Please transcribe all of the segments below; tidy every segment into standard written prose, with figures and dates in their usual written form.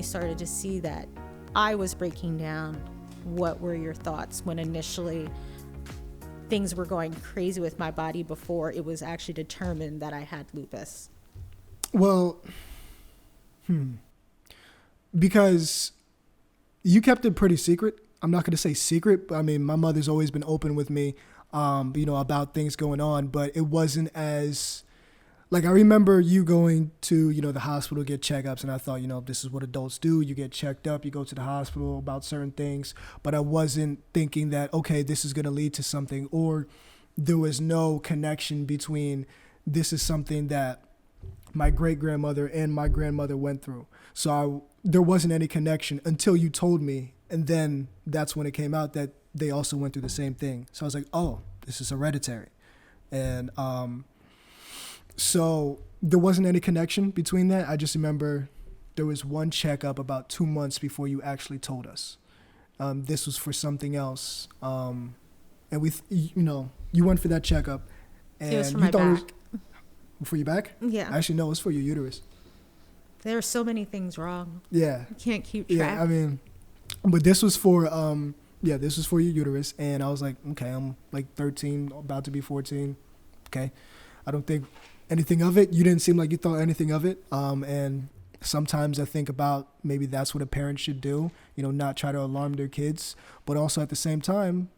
you started to see that I was breaking down, what were your thoughts when initially things were going crazy with my body before it was actually determined that I had lupus? Well, because you kept it pretty secret. I'm not going to say secret, but I mean, my mother's always been open with me, about things going on, but it wasn't as, like, I remember you going to, the hospital to get checkups, and I thought, this is what adults do. You get checked up, you go to the hospital about certain things, but I wasn't thinking that, okay, this is going to lead to something, or there was no connection between this is something that my great-grandmother and my grandmother went through. So there wasn't any connection until you told me, and then that's when it came out that they also went through the same thing. So I was like, oh, this is hereditary. And so there wasn't any connection between that. I just remember there was one checkup about 2 months before you actually told us. This was for something else. And you went for that checkup. And it was for my back. For your back? Yeah. Actually, no, it was for your uterus. There are so many things wrong. Yeah. You can't keep track. Yeah, I mean, but this was for, this was for your uterus. And I was like, okay, I'm like 13, about to be 14. Okay. I don't think anything of it. You didn't seem like you thought anything of it. And sometimes I think about maybe that's what a parent should do, not try to alarm their kids. But also at the same time,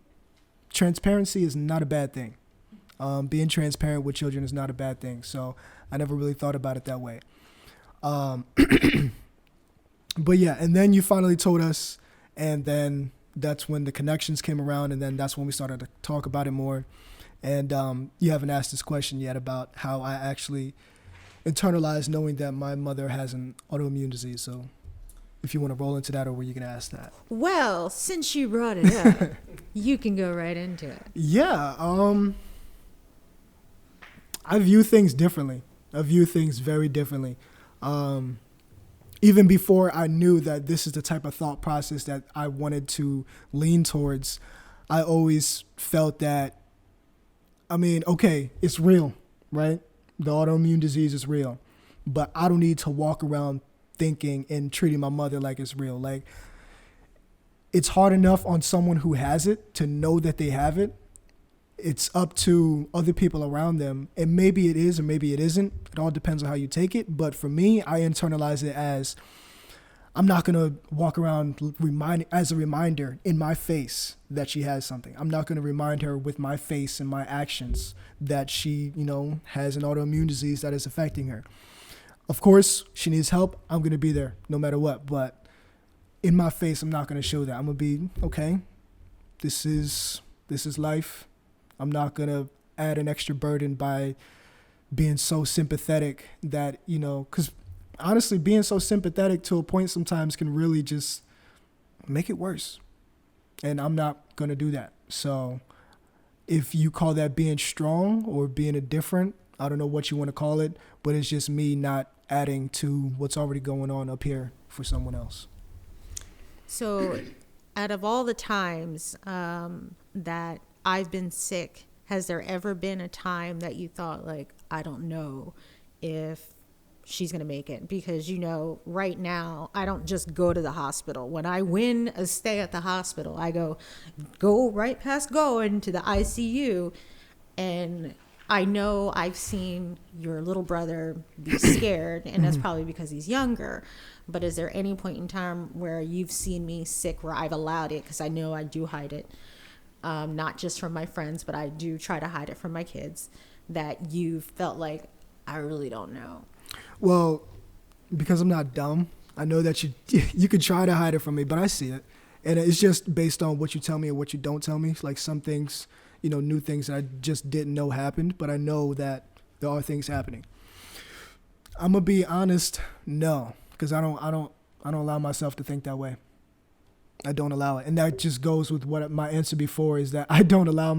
transparency is not a bad thing. Being transparent with children is not a bad thing. So I never really thought about it that way. But yeah, and then you finally told us, and then that's when the connections came around, and then that's when we started to talk about it more. And you haven't asked this question yet about how I actually internalized knowing that my mother has an autoimmune disease. So if you want to roll into that, or were you going to ask that? Well, since you brought it up, you can go right into it. Yeah. I view things differently. I view things very differently. Even before I knew that this is the type of thought process that I wanted to lean towards, I always felt that, okay, it's real, right? The autoimmune disease is real, but I don't need to walk around thinking and treating my mother like it's real. Like, it's hard enough on someone who has it to know that they have it. It's up to other people around them, and maybe it is or maybe it isn't. It all depends on how you take it. But for me, I internalize it as I'm not going to walk around as a reminder in my face that she has something. I'm not going to remind her with my face and my actions that she, has an autoimmune disease that is affecting her. Of course, she needs help. I'm going to be there no matter what. But in my face, I'm not going to show that. I'm going to be, okay, this is life. I'm not going to add an extra burden by being so sympathetic that, because honestly, being so sympathetic to a point sometimes can really just make it worse. And I'm not going to do that. So if you call that being strong or being indifferent, I don't know what you want to call it, but it's just me not adding to what's already going on up here for someone else. So out of all the times that I've been sick, has there ever been a time that you thought, like, I don't know if she's going to make it? Because, right now, I don't just go to the hospital. When I win a stay at the hospital, I go right past going to the ICU. And I know I've seen your little brother be scared, and that's probably because he's younger. But is there any point in time where you've seen me sick where I've allowed it? Because I know I do hide it. Not just from my friends, but I do try to hide it from my kids, that you felt like, I really don't know. Well, because I'm not dumb, I know that you could try to hide it from me, but I see it. And it's just based on what you tell me and what you don't tell me. Like some things, new things that I just didn't know happened, but I know that there are things happening. I'm going to be honest, no, because I don't allow myself to think that way. I don't allow it. And that just goes with what my answer before is that I don't allow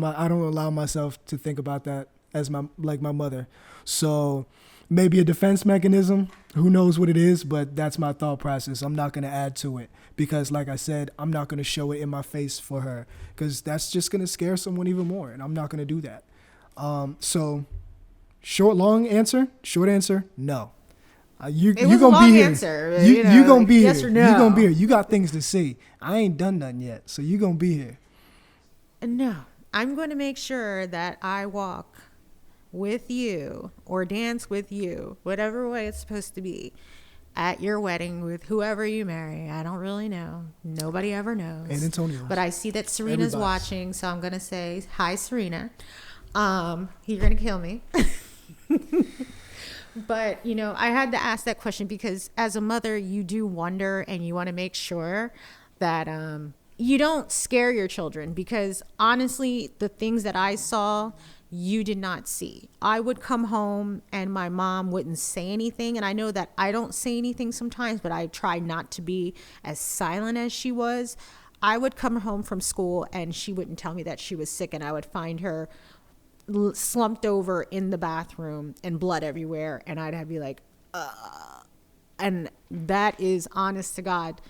myself to think about that as my mother. So maybe a defense mechanism, who knows what it is, but that's my thought process. I'm not going to add to it because, like I said, I'm not going to show it in my face for her because that's just going to scare someone even more. And I'm not going to do that. So short answer, no. You It was a gonna long be here. answer. You gonna like, be yes here. or no. You gonna be here. You got things to see. I ain't done nothing yet, so you gonna be here. No, I'm going to make sure that I walk with you or dance with you, whatever way it's supposed to be, at your wedding with whoever you marry. I don't really know. Nobody ever knows. And Antonio. But I see that Serena's Everybody's watching, so I'm going to say, hi, Serena. You're going to kill me. But, I had to ask that question because as a mother, you do wonder and you want to make sure that you don't scare your children, because honestly, the things that I saw, you did not see. I would come home and my mom wouldn't say anything. And I know that I don't say anything sometimes, but I try not to be as silent as she was. I would come home from school and she wouldn't tell me that she was sick, and I would find her slumped over in the bathroom and blood everywhere, and I'd have to be like, and that is, honest to God,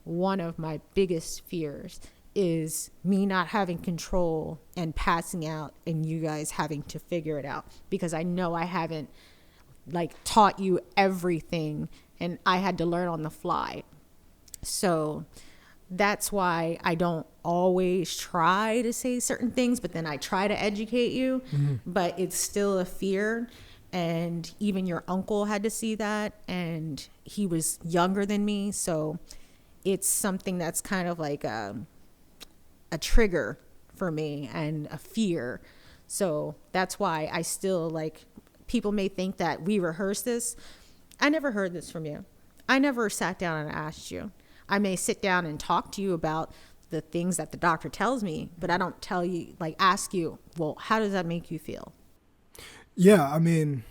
one of my biggest fears is me not having control and passing out and you guys having to figure it out, because I know I haven't taught you everything and I had to learn on the fly. So that's why I don't always try to say certain things, but then I try to educate you, but it's still a fear. And even your uncle had to see that, and he was younger than me. So it's something that's kind of like a trigger for me and a fear. So that's why I still people may think that we rehearsed this. I never heard this from you. I never sat down and asked you. I may sit down and talk to you about the things that the doctor tells me, but I don't tell you, ask you, well, how does that make you feel? Yeah, I mean,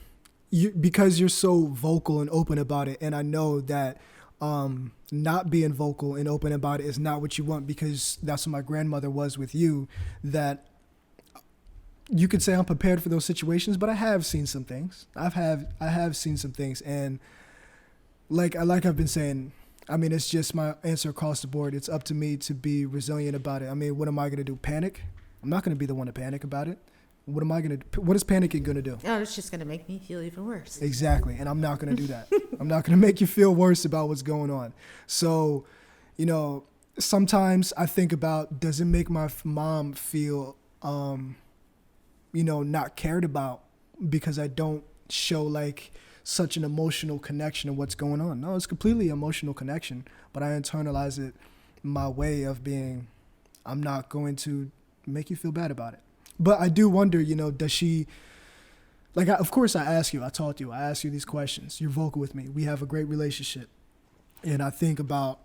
because you're so vocal and open about it, and I know that not being vocal and open about it is not what you want, because that's what my grandmother was with you, that you could say I'm prepared for those situations, but I have seen some things. I have seen some things, and like I've been saying, I mean, it's just my answer across the board. It's up to me to be resilient about it. I mean, what am I going to do? Panic? I'm not going to be the one to panic about it. What am I going to do? What is panicking going to do? Oh, it's just going to make me feel even worse. Exactly. And I'm not going to do that. I'm not going to make you feel worse about what's going on. So, sometimes I think about, does it make my mom feel, not cared about because I don't show such an emotional connection of what's going on? No, it's completely emotional connection, but I internalize it my way of being, I'm not going to make you feel bad about it. But I do wonder, does she, of course I ask you, I talk to you, I ask you these questions. You're vocal with me. We have a great relationship. And I think about,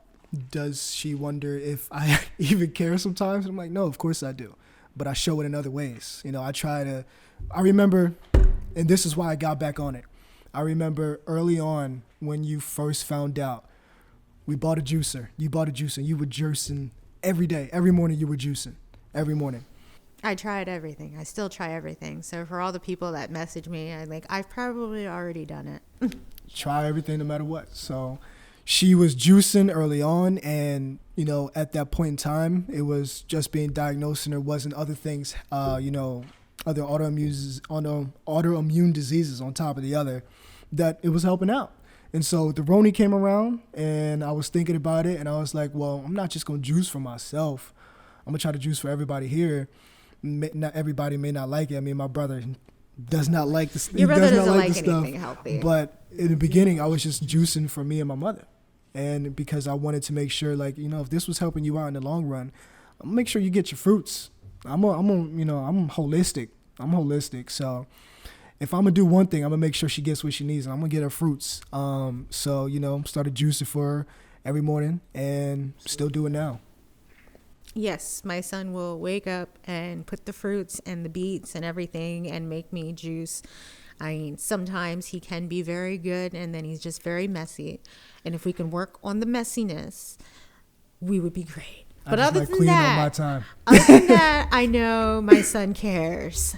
does she wonder if I even care sometimes? I'm like, no, of course I do. But I show it in other ways. I remember, and this is why I got back on it. I remember early on when you first found out, we bought a juicer. You bought a juicer. You were juicing every day. Every morning you were juicing. Every morning. I tried everything. I still try everything. So for all the people that message me, I've probably already done it. Try everything no matter what. So she was juicing early on, and, at that point in time, it was just being diagnosed, and there wasn't other things, other autoimmune diseases on top of the other, that it was helping out. And so the Roni came around, and I was thinking about it, and I was like, well, I'm not just going to juice for myself. I'm going to try to juice for everybody here. Not everybody may not like it. I mean, my brother does not like this. Your brother doesn't like stuff, anything healthy. But in the beginning, I was just juicing for me and my mother. And because I wanted to make sure, if this was helping you out in the long run, I'm gonna make sure you get your fruits. I'm holistic. I'm holistic. So if I'm gonna do one thing, I'm gonna make sure she gets what she needs, and I'm gonna get her fruits. So started juicing for her every morning, and still do it now. Yes, my son will wake up and put the fruits and the beets and everything and make me juice. I mean, sometimes he can be very good, and then he's just very messy. And if we can work on the messiness, we would be great. But other than that, I know my son cares.